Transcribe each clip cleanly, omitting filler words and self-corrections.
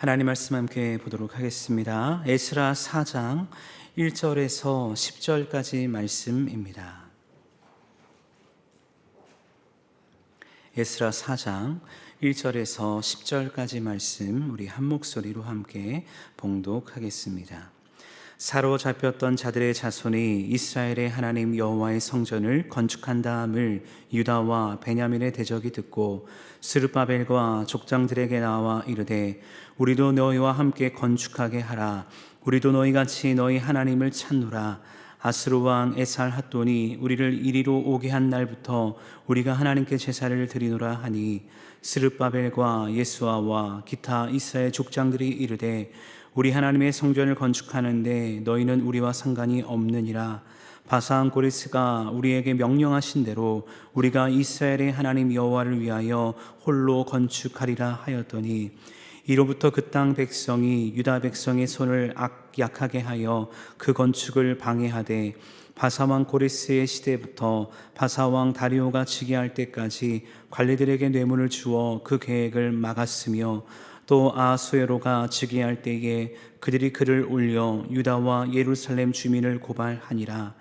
하나님 말씀 함께 보도록 하겠습니다. 에스라 4장 1절에서 10절까지 말씀입니다. 에스라 4장 1절에서 10절까지 말씀 우리 한 목소리로 함께 봉독하겠습니다. 사로잡혔던 자들의 자손이 이스라엘의 하나님 여호와의 성전을 건축한 다음을 유다와 베냐민의 대적이 듣고 스룹바벨과 족장들에게 나와 이르되 우리도 너희와 함께 건축하게 하라. 우리도 너희같이 너희 하나님을 찾노라. 아스루 왕 에살핫돈이 우리를 이리로 오게 한 날부터 우리가 하나님께 제사를 드리노라 하니 스룹바벨과 예수아와 기타 이스라엘 족장들이 이르되 우리 하나님의 성전을 건축하는데 너희는 우리와 상관이 없느니라. 바사한 고레스가 우리에게 명령하신 대로 우리가 이스라엘의 하나님 여호와를 위하여 홀로 건축하리라 하였더니 이로부터 그 땅 백성이 유다 백성의 손을 약하게 하여 그 건축을 방해하되 바사왕 고레스의 시대부터 바사왕 다리오가 즉위할 때까지 관리들에게 뇌물을 주어 그 계획을 막았으며 또 아하수에로가 즉위할 때에 그들이 글을 올려 유다와 예루살렘 주민을 고발하니라.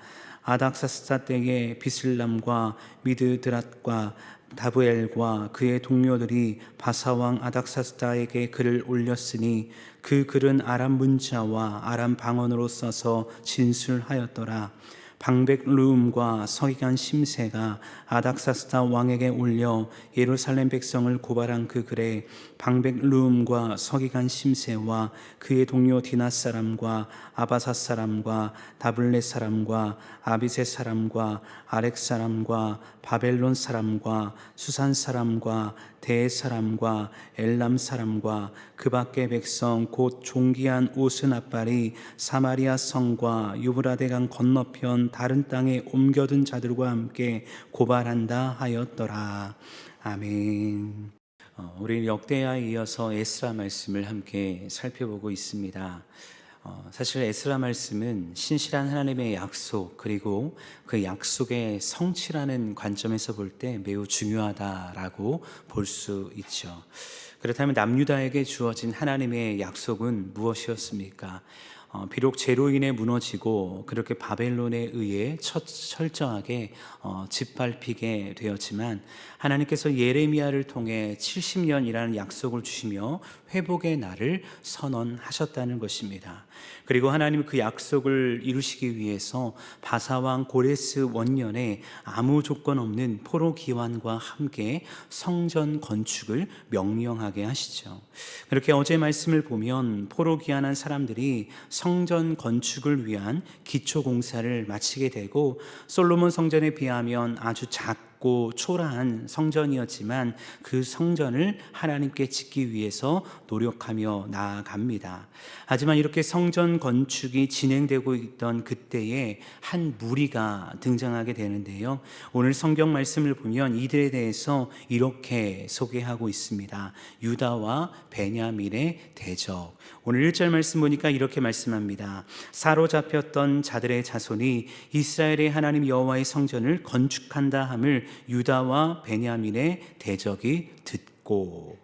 아닥사스다 때에 비슬람과 미드드랏과 다브엘과 그의 동료들이 바사왕 아닥사스다에게 글을 올렸으니 그 글은 아람 문자와 아람 방언으로 써서 진술하였더라. 방백 르움과 서기관 심세가 아닥사스다 왕에게 올려 예루살렘 백성을 고발한 그 글에 방백 르움과 서기관 심세와 그의 동료 디나 사람과 아바사 사람과 다블레 사람과 아비세 사람과 아렉 사람과 바벨론 사람과 수산 사람과 대 사람과 엘람 사람과 그 밖의 백성 곧 종기한 오스나발이 사마리아 성과 유브라데강 건너편 다른 땅에 옮겨든 자들과 함께 고발한다 하였더라. 아멘. 우리 역대하에 이어서 에스라 말씀을 함께 살펴보고 있습니다. 사실 에스라 말씀은 신실한 하나님의 약속 그리고 그 약속의 성취라는 관점에서 볼 때 매우 중요하다라고 볼 수 있죠. 그렇다면 남유다에게 주어진 하나님의 약속은 무엇이었습니까? 비록 죄로 인해 무너지고 그렇게 바벨론에 의해 철저하게 짓밟히게 되었지만 하나님께서 예레미야를 통해 70년이라는 약속을 주시며 회복의 날을 선언하셨다는 것입니다. 그리고 하나님은 그 약속을 이루시기 위해서 바사왕 고레스 원년에 아무 조건 없는 포로 기환과 함께 성전 건축을 명령하게 하시죠. 그렇게 어제 말씀을 보면 포로 귀환한 사람들이 성전 건축을 위한 기초 공사를 마치게 되고 솔로몬 성전에 비하면 아주 작고 초라한 성전이었지만 그 성전을 하나님께 짓기 위해서 노력하며 나아갑니다. 하지만 이렇게 성전 건축이 진행되고 있던 그때에 한 무리가 등장하게 되는데요. 오늘 성경 말씀을 보면 이들에 대해서 이렇게 소개하고 있습니다. 유다와 베냐민의 대적. 오늘 1절 말씀 보니까 이렇게 말씀합니다. 사로잡혔던 자들의 자손이 이스라엘의 하나님 여호와의 성전을 건축한다 함을 유다와 베냐민의 대적이 듣고.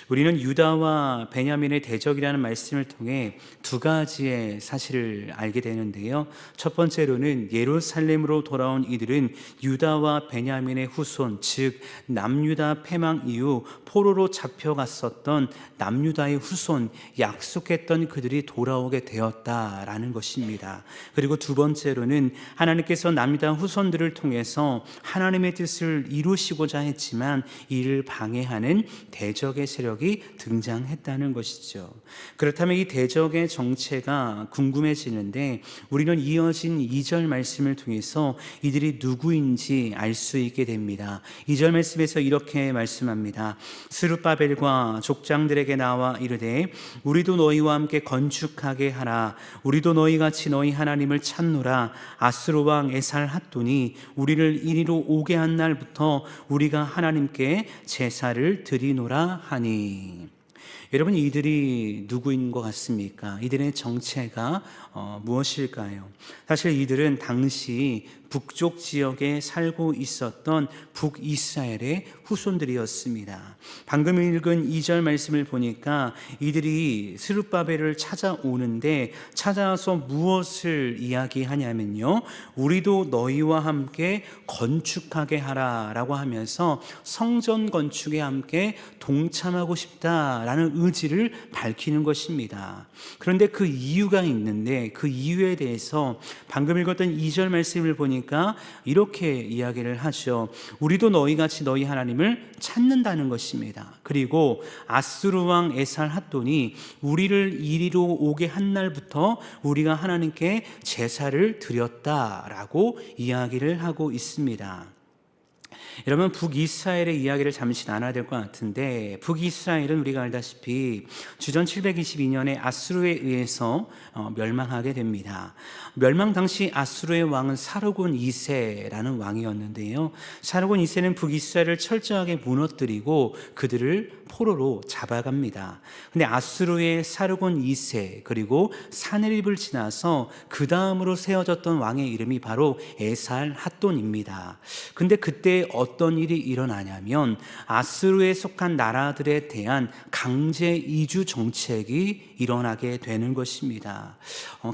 우리는 유다와 베냐민의 대적이라는 말씀을 통해 두 가지의 사실을 알게 되는데요. 첫 번째로는 예루살렘으로 돌아온 이들은 유다와 베냐민의 후손, 즉 남유다 패망 이후 포로로 잡혀갔었던 남유다의 후손, 약속했던 그들이 돌아오게 되었다라는 것입니다. 그리고 두 번째로는 하나님께서 남유다 후손들을 통해서 하나님의 뜻을 이루시고자 했지만 이를 방해하는 대적의 세력이 등장했다는 것이죠. 그렇다면 이 대적의 정체가 궁금해지는데 우리는 이어진 2절 말씀을 통해서 이들이 누구인지 알 수 있게 됩니다. 2절 말씀에서 이렇게 말씀합니다. 스룹바벨과 족장들에게 나와 이르되 우리도 너희와 함께 건축하게 하라. 우리도 너희같이 너희 하나님을 찾노라. 아스루 왕 에살핫돈이 우리를 이리로 오게 한 날부터 우리가 하나님께 제사를 드리노라 하니. 여러분, 이들이 누구인 것 같습니까? 이들의 정체가 무엇일까요? 사실 이들은 당시 북쪽 지역에 살고 있었던 북이스라엘의 후손들이었습니다. 방금 읽은 2절 말씀을 보니까 이들이 스룹바벨을 찾아오는데, 찾아와서 무엇을 이야기하냐면요, 우리도 너희와 함께 건축하게 하라 라고 하면서 성전 건축에 함께 동참하고 싶다라는 의지를 밝히는 것입니다. 그런데 그 이유가 있는데, 그 이유에 대해서 방금 읽었던 2절 말씀을 보니까 이렇게 이야기를 하죠. 우리도 너희같이 너희 하나님을 찾는다는 것입니다. 그리고 아수르 왕 에살 핫돈이 우리를 이리로 오게 한 날부터 우리가 하나님께 제사를 드렸다라고 이야기를 하고 있습니다. 여러분, 북이스라엘의 이야기를 잠시 나눠야 될 것 같은데, 북이스라엘은 우리가 알다시피 주전 722년에 아수르에 의해서 멸망하게 됩니다. 멸망 당시 아수르의 왕은 사르곤 2세라는 왕이었는데요, 사르곤 2세는 북이스라엘을 철저하게 무너뜨리고 그들을 포로로 잡아갑니다. 근데 아수르의 사르곤 2세, 그리고 사네립을 지나서 그 다음으로 세워졌던 왕의 이름이 바로 에살 핫돈입니다. 근데 그때 어떤 일이 일어나냐면, 아수르에 속한 나라들에 대한 강제 이주 정책이 일어나게 되는 것입니다.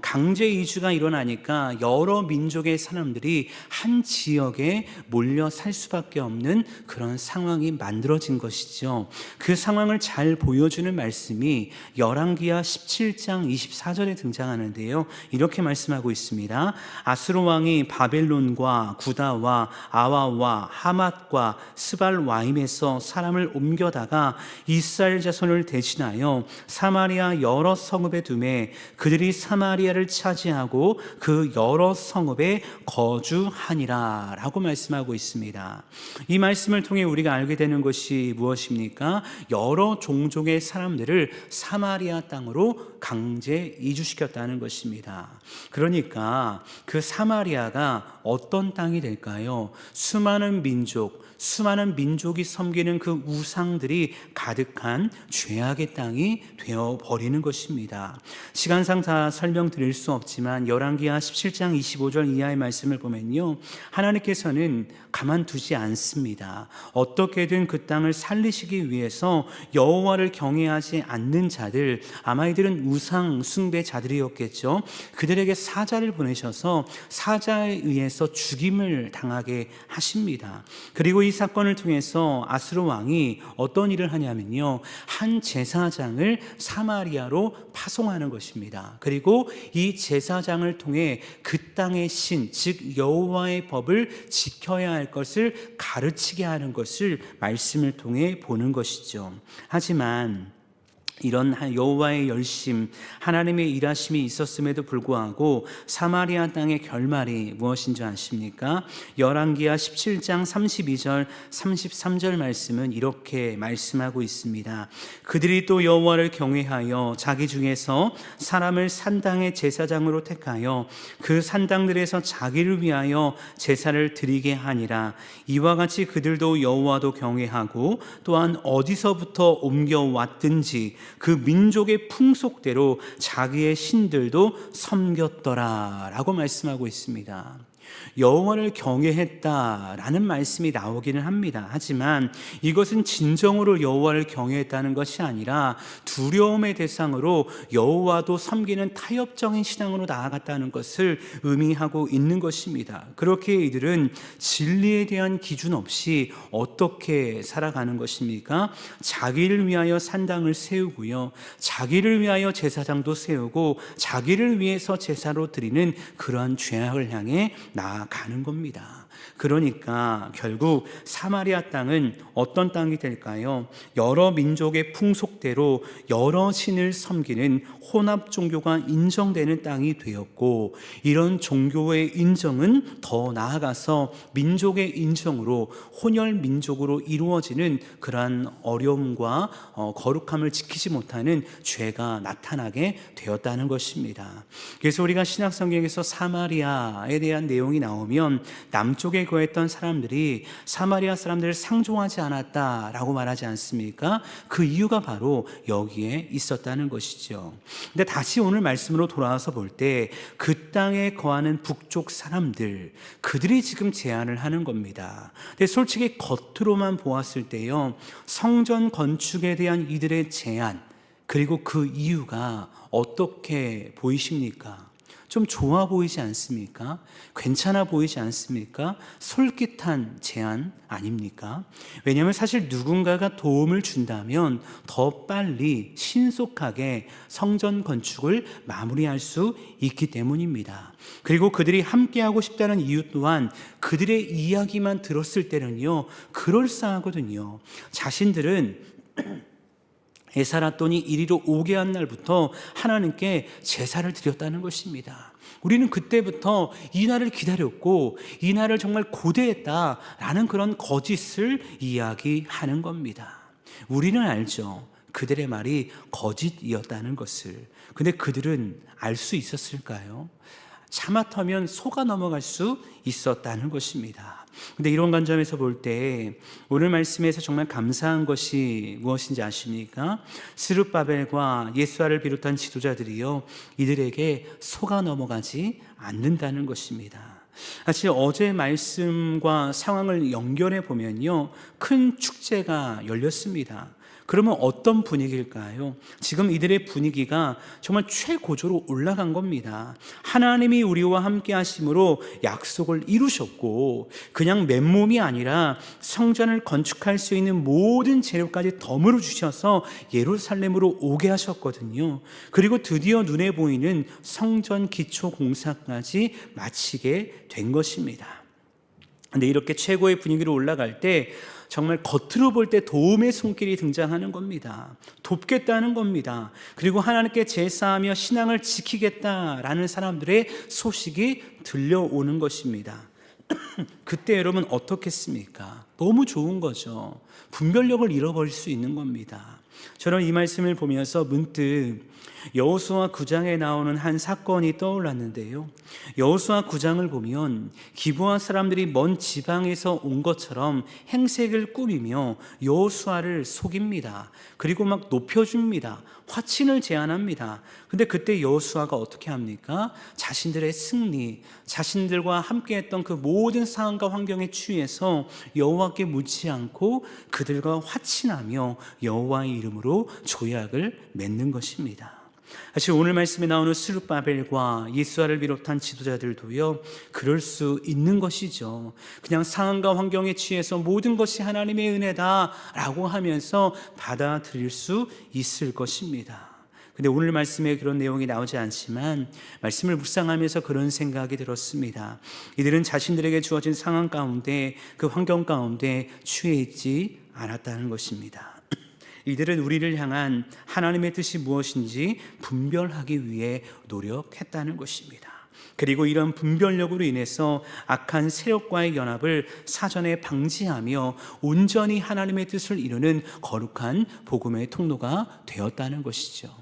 강제 이주가 일어나니까 여러 민족의 사람들이 한 지역에 몰려 살 수밖에 없는 그런 상황이 만들어진 것이죠. 그 상황을 잘 보여주는 말씀이 열왕기하 17장 24절에 등장하는데요, 이렇게 말씀하고 있습니다. 아수르 왕이 바벨론과 구다와 아와와 하맛과 스발와임에서 사람을 옮겨다가 이스라엘 자손을 대신하여 사마리아 여러 성읍에 두매 그들이 사마리아를 차지하고 그 여러 성읍에 거주하니라 라고 말씀하고 있습니다. 이 말씀을 통해 우리가 알게 되는 것이 무엇입니까? 여러 종족의 사람들을 사마리아 땅으로 강제 이주시켰다는 것입니다. 그러니까 그 사마리아가 어떤 땅이 될까요? 수많은 민족이 섬기는 그 우상들이 가득한 죄악의 땅이 되어버리는 것입니다. 시간상 다 설명드릴 수 없지만 열왕기하 17장 25절 이하의 말씀을 보면요, 하나님께서는 가만두지 않습니다. 어떻게든 그 땅을 살리시기 위해서 여호와를 경외하지 않는 자들, 아마 이들은 우상 숭배자들이었겠죠. 그들에게 사자를 보내셔서 사자에 의해서 죽임을 당하게 하십니다. 그리고 이 사건을 통해서 아수르 왕이 어떤 일을 하냐면요, 한 제사장을 사마리아로 파송하는 것입니다. 그리고 이 제사장을 통해 그 땅의 신, 즉 여호와의 법을 지켜야 할 것을 가르치게 하는 것을 말씀을 통해 보는 것이죠. 하지만 이런 여호와의 열심, 하나님의 일하심이 있었음에도 불구하고 사마리아 땅의 결말이 무엇인 줄 아십니까? 열왕기하 17장 32절 33절 말씀은 이렇게 말씀하고 있습니다. 그들이 또 여호와를 경외하여 자기 중에서 사람을 산당의 제사장으로 택하여 그 산당들에서 자기를 위하여 제사를 드리게 하니라. 이와 같이 그들도 여호와도 경외하고 또한 어디서부터 옮겨왔든지 그 민족의 풍속대로 자기의 신들도 섬겼더라 라고 말씀하고 있습니다. 여호와를 경외했다라는 말씀이 나오기는 합니다. 하지만 이것은 진정으로 여호와를 경외했다는 것이 아니라 두려움의 대상으로 여호와도 섬기는 타협적인 신앙으로 나아갔다는 것을 의미하고 있는 것입니다. 그렇게 이들은 진리에 대한 기준 없이 어떻게 살아가는 것입니까? 자기를 위하여 산당을 세우고요, 자기를 위하여 제사장도 세우고 자기를 위해서 제사로 드리는 그러한 죄악을 향해 나아가는 겁니다. 그러니까 결국 사마리아 땅은 어떤 땅이 될까요? 여러 민족의 풍속대로 여러 신을 섬기는 혼합 종교가 인정되는 땅이 되었고, 이런 종교의 인정은 더 나아가서 민족의 인정으로 혼혈 민족으로 이루어지는 그러한 어려움과 거룩함을 지키지 못하는 죄가 나타나게 되었다는 것입니다. 그래서 우리가 신약성경에서 사마리아에 대한 내용이 나오면 남쪽 안쪽에 거했던 사람들이 사마리아 사람들을 상종하지 않았다라고 말하지 않습니까? 그 이유가 바로 여기에 있었다는 것이죠. 근데 다시 오늘 말씀으로 돌아와서 볼 때 그 땅에 거하는 북쪽 사람들, 그들이 지금 제안을 하는 겁니다. 근데 솔직히 겉으로만 보았을 때요, 성전 건축에 대한 이들의 제안, 그리고 그 이유가 어떻게 보이십니까? 좀 좋아 보이지 않습니까? 괜찮아 보이지 않습니까? 솔깃한 제안 아닙니까? 왜냐하면 사실 누군가가 도움을 준다면 더 빨리 신속하게 성전 건축을 마무리할 수 있기 때문입니다. 그리고 그들이 함께하고 싶다는 이유 또한 그들의 이야기만 들었을 때는요, 그럴싸하거든요. 자신들은 에사라돈이 이리로 오게 한 날부터 하나님께 제사를 드렸다는 것입니다. 우리는 그때부터 이 날을 기다렸고 이 날을 정말 고대했다라는 그런 거짓을 이야기하는 겁니다. 우리는 알죠. 그들의 말이 거짓이었다는 것을. 근데 그들은 알 수 있었을까요? 자마터면 속아 넘어갈 수 있었다는 것입니다. 근데 이런 관점에서 볼 때 오늘 말씀에서 정말 감사한 것이 무엇인지 아십니까? 스룹바벨과 예수아를 비롯한 지도자들이요, 이들에게 속아 넘어가지 않는다는 것입니다. 사실 어제 말씀과 상황을 연결해 보면요, 큰 축제가 열렸습니다. 그러면 어떤 분위기일까요? 지금 이들의 분위기가 정말 최고조로 올라간 겁니다. 하나님이 우리와 함께 하심으로 약속을 이루셨고, 그냥 맨몸이 아니라 성전을 건축할 수 있는 모든 재료까지 덤으로 주셔서 예루살렘으로 오게 하셨거든요. 그리고 드디어 눈에 보이는 성전 기초 공사까지 마치게 된 것입니다. 근데 이렇게 최고의 분위기로 올라갈 때 정말 겉으로 볼 때 도움의 손길이 등장하는 겁니다. 돕겠다는 겁니다. 그리고 하나님께 제사하며 신앙을 지키겠다라는 사람들의 소식이 들려오는 것입니다. 그때 여러분 어떻겠습니까? 너무 좋은 거죠. 분별력을 잃어버릴 수 있는 겁니다. 저는 이 말씀을 보면서 문득 여호수아 9장에 나오는 한 사건이 떠올랐는데요, 여호수아 9장을 보면 기브아 사람들이 먼 지방에서 온 것처럼 행색을 꾸미며 여호수아를 속입니다. 그리고 막 높여줍니다. 화친을 제안합니다. 근데 그때 여호수아가 어떻게 합니까? 자신들의 승리, 자신들과 함께했던 그 모든 상황과 환경에 취해서 여호와께 묻지 않고 그들과 화친하며 여호와의 이름으로 조약을 맺는 것입니다. 사실 오늘 말씀에 나오는 스룹바벨과 예수아를 비롯한 지도자들도요, 그럴 수 있는 것이죠. 그냥 상황과 환경에 취해서 모든 것이 하나님의 은혜다라고 하면서 받아들일 수 있을 것입니다. 근데 오늘 말씀에 그런 내용이 나오지 않지만 말씀을 묵상하면서 그런 생각이 들었습니다. 이들은 자신들에게 주어진 상황 가운데, 그 환경 가운데 취해 있지 않았다는 것입니다. 이들은 우리를 향한 하나님의 뜻이 무엇인지 분별하기 위해 노력했다는 것입니다. 그리고 이런 분별력으로 인해서 악한 세력과의 연합을 사전에 방지하며 온전히 하나님의 뜻을 이루는 거룩한 복음의 통로가 되었다는 것이죠.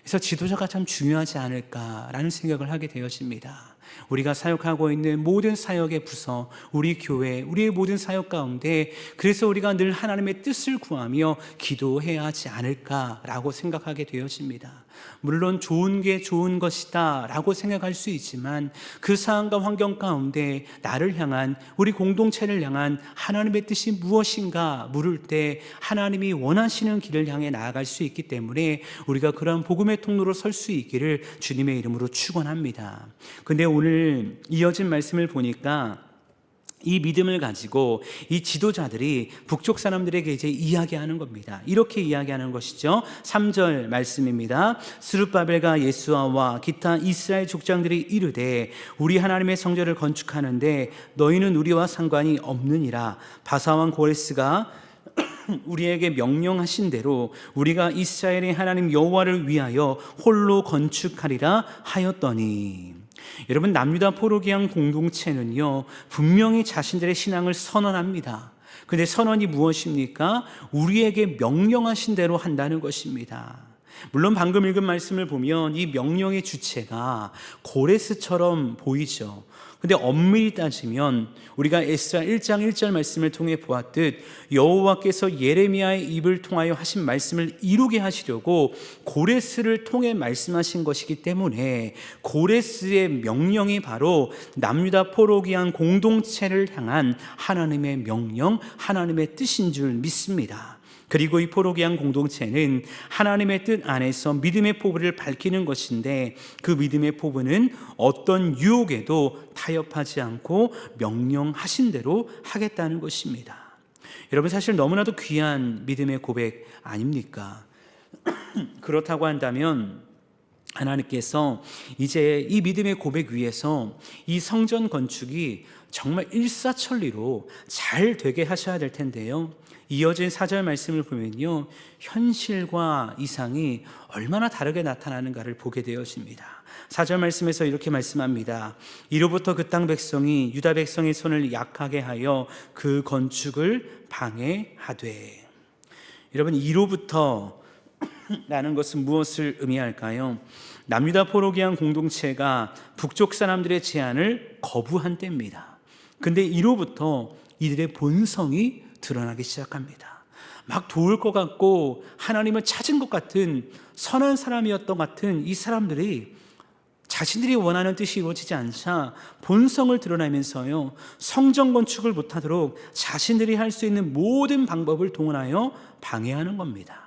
그래서 지도자가 참 중요하지 않을까라는 생각을 하게 되어집니다. 우리가 사역하고 있는 모든 사역의 부서, 우리 교회, 우리의 모든 사역 가운데 그래서 우리가 늘 하나님의 뜻을 구하며 기도해야 하지 않을까라고 생각하게 되어집니다. 물론 좋은 게 좋은 것이다 라고 생각할 수 있지만 그 상황과 환경 가운데 나를 향한, 우리 공동체를 향한 하나님의 뜻이 무엇인가 물을 때 하나님이 원하시는 길을 향해 나아갈 수 있기 때문에 우리가 그러한 복음의 통로로 설 수 있기를 주님의 이름으로 축원합니다. 근데 오늘 이어진 말씀을 보니까 이 믿음을 가지고 이 지도자들이 북쪽 사람들에게 이제 이야기하는 겁니다. 이렇게 이야기하는 것이죠. 3절 말씀입니다. 스룹바벨과 예수아와 기타 이스라엘 족장들이 이르되 우리 하나님의 성전을 건축하는데 너희는 우리와 상관이 없느니라. 바사왕 고레스가 우리에게 명령하신 대로 우리가 이스라엘의 하나님 여호와를 위하여 홀로 건축하리라 하였더니, 여러분, 남유다 포로기한 공동체는요 분명히 자신들의 신앙을 선언합니다. 근데 선언이 무엇입니까? 우리에게 명령하신 대로 한다는 것입니다. 물론 방금 읽은 말씀을 보면 이 명령의 주체가 고레스처럼 보이죠. 근데 엄밀히 따지면 우리가 에스라 1장 1절 말씀을 통해 보았듯 여호와께서 예레미야의 입을 통하여 하신 말씀을 이루게 하시려고 고레스를 통해 말씀하신 것이기 때문에 고레스의 명령이 바로 남유다 포로기한 공동체를 향한 하나님의 명령, 하나님의 뜻인 줄 믿습니다. 그리고 이 포로기한 공동체는 하나님의 뜻 안에서 믿음의 포부를 밝히는 것인데, 그 믿음의 포부는 어떤 유혹에도 타협하지 않고 명령하신 대로 하겠다는 것입니다. 여러분, 사실 너무나도 귀한 믿음의 고백 아닙니까? 그렇다고 한다면 하나님께서 이제 이 믿음의 고백 위에서 이 성전 건축이 정말 일사천리로 잘 되게 하셔야 될 텐데요, 이어진 4절 말씀을 보면요, 현실과 이상이 얼마나 다르게 나타나는가를 보게 되어집니다. 4절 말씀에서 이렇게 말씀합니다. 이로부터 그 땅 백성이 유다 백성의 손을 약하게 하여 그 건축을 방해하되. 여러분, 이로부터 라는 것은 무엇을 의미할까요? 남유다 포로기한 공동체가 북쪽 사람들의 제안을 거부한 때입니다. 근데 이로부터 이들의 본성이 드러나기 시작합니다. 막 도울 것 같고 하나님을 찾은 것 같은 선한 사람이었던 것 같은 이 사람들이 자신들이 원하는 뜻이 이루어지지 않자 본성을 드러내면서요, 성전 건축을 못하도록 자신들이 할 수 있는 모든 방법을 동원하여 방해하는 겁니다.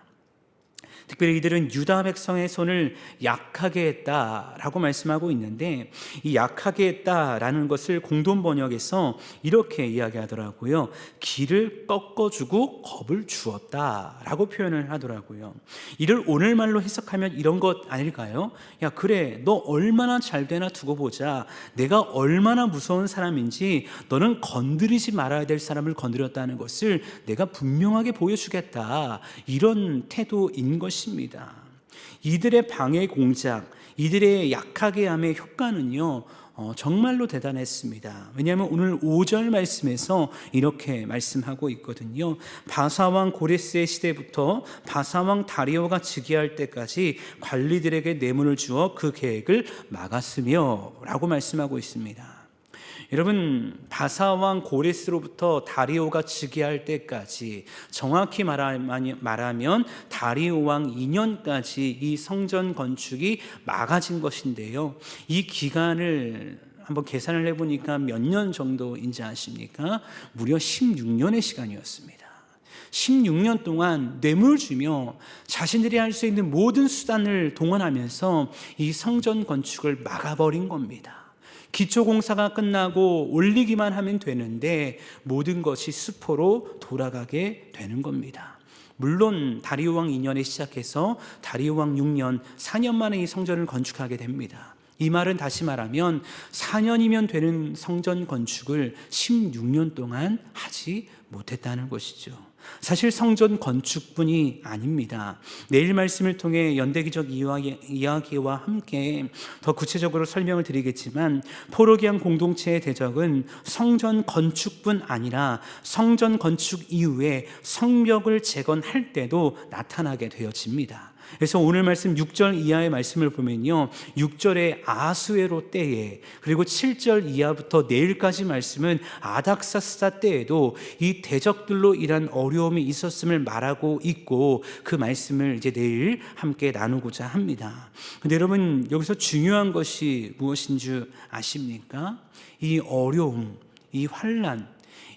특별히 이들은 유다 백성의 손을 약하게 했다라고 말씀하고 있는데, 이 약하게 했다라는 것을 공동 번역에서 이렇게 이야기하더라고요. 길을 꺾어주고 겁을 주었다라고 표현을 하더라고요. 이를 오늘말로 해석하면 이런 것 아닐까요? 야, 그래, 너 얼마나 잘 되나 두고 보자. 내가 얼마나 무서운 사람인지 너는 건드리지 말아야 될 사람을 건드렸다는 것을 내가 분명하게 보여주겠다, 이런 태도인 것입니다. 이들의 방해 공작, 이들의 약하게 함의 효과는요, 정말로 대단했습니다. 왜냐하면 오늘 5절 말씀에서 이렇게 말씀하고 있거든요. 바사왕 고레스의 시대부터 바사왕 다리오가 즉위할 때까지 관리들에게 뇌물을 주어 그 계획을 막았으며 라고 말씀하고 있습니다. 여러분, 바사왕 고레스로부터 다리오가 즉위할 때까지, 정확히 말하면 다리오 왕 2년까지 이 성전 건축이 막아진 것인데요, 이 기간을 한번 계산을 해보니까 몇 년 정도인지 아십니까? 무려 16년의 시간이었습니다. 16년 동안 뇌물을 주며 자신들이 할 수 있는 모든 수단을 동원하면서 이 성전 건축을 막아버린 겁니다. 기초공사가 끝나고 올리기만 하면 되는데 모든 것이 수포로 돌아가게 되는 겁니다. 물론 다리오 왕 2년에 시작해서 다리오 왕 6년, 4년 만에 이 성전을 건축하게 됩니다. 이 말은 다시 말하면 4년이면 되는 성전 건축을 16년 동안 하지 못했다는 것이죠. 사실 성전 건축뿐이 아닙니다. 내일 말씀을 통해 연대기적 이야기와 함께 더 구체적으로 설명을 드리겠지만, 포로기한 공동체의 대적은 성전 건축뿐 아니라 성전 건축 이후에 성벽을 재건할 때도 나타나게 되어집니다. 그래서 오늘 말씀 6절 이하의 말씀을 보면요, 6절의 아수에로 때에, 그리고 7절 이하부터 내일까지 말씀은 아닥사스다 때에도 이 대적들로 인한 어려움이 있었음을 말하고 있고, 그 말씀을 이제 내일 함께 나누고자 합니다. 근데 여러분, 여기서 중요한 것이 무엇인 줄 아십니까? 이 어려움, 이 환난,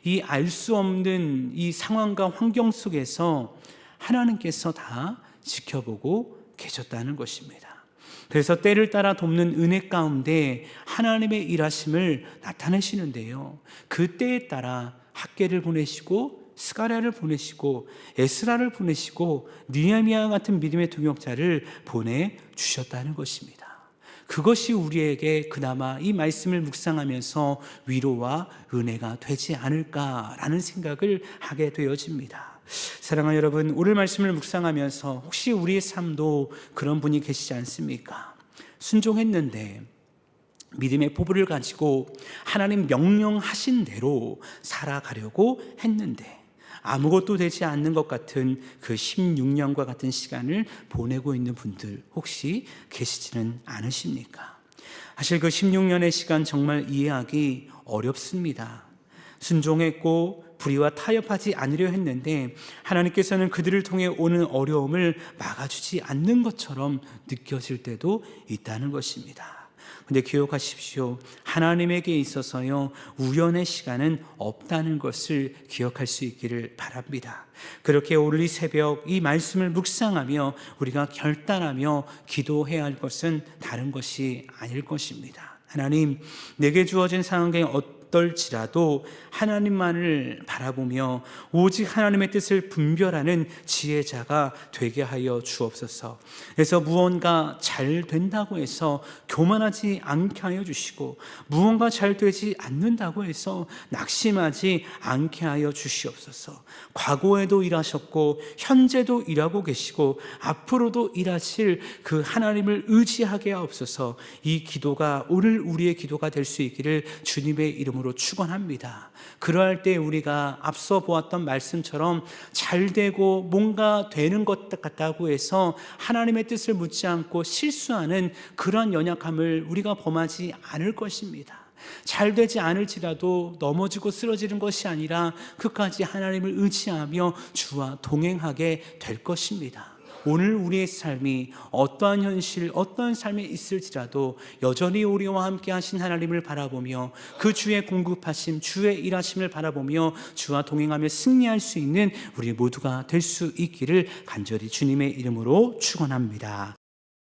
이 알 수 없는 이 상황과 환경 속에서 하나님께서 다 지켜보고 계셨다는 것입니다. 그래서 때를 따라 돕는 은혜 가운데 하나님의 일하심을 나타내시는데요, 그 때에 따라 학개를 보내시고 스가랴를 보내시고 에스라를 보내시고 느헤미야 같은 믿음의 동역자를 보내주셨다는 것입니다. 그것이 우리에게 그나마 이 말씀을 묵상하면서 위로와 은혜가 되지 않을까라는 생각을 하게 되어집니다. 사랑하는 여러분, 오늘 말씀을 묵상하면서 혹시 우리의 삶도 그런 분이 계시지 않습니까? 순종했는데, 믿음의 포부를 가지고 하나님 명령하신 대로 살아가려고 했는데, 아무것도 되지 않는 것 같은 그 16년과 같은 시간을 보내고 있는 분들 혹시 계시지는 않으십니까? 사실 그 16년의 시간 정말 이해하기 어렵습니다. 순종했고 불의와 타협하지 않으려 했는데 하나님께서는 그들을 통해 오는 어려움을 막아주지 않는 것처럼 느껴질 때도 있다는 것입니다. 근데 기억하십시오. 하나님에게 있어서요, 우연의 시간은 없다는 것을 기억할 수 있기를 바랍니다. 그렇게 오늘 이 새벽 이 말씀을 묵상하며 우리가 결단하며 기도해야 할 것은 다른 것이 아닐 것입니다. 하나님, 내게 주어진 상황에 어떨지라도 하나님만을 바라보며 오직 하나님의 뜻을 분별하는 지혜자가 되게 하여 주옵소서. 그래서 무언가 잘 된다고 해서 교만하지 않게 하여 주시고, 무언가 잘 되지 않는다고 해서 낙심하지 않게 하여 주시옵소서. 과거에도 일하셨고 현재도 일하고 계시고 앞으로도 일하실 그 하나님을 의지하게 하옵소서. 이 기도가 오늘 우리의 기도가 될 수 있기를 주님의 이름으로 축원합니다. 그러할 때 우리가 앞서 보았던 말씀처럼 잘 되고 뭔가 되는 것 같다고 해서 하나님의 뜻을 묻지 않고 실수하는 그런 연약함을 우리가 범하지 않을 것입니다. 잘 되지 않을지라도 넘어지고 쓰러지는 것이 아니라 끝까지 하나님을 의지하며 주와 동행하게 될 것입니다. 오늘 우리의 삶이 어떠한 현실, 어떠한 삶에 있을지라도 여전히 우리와 함께 하신 하나님을 바라보며 그 주의 공급하심, 주의 일하심을 바라보며 주와 동행하며 승리할 수 있는 우리 모두가 될 수 있기를 간절히 주님의 이름으로 축원합니다.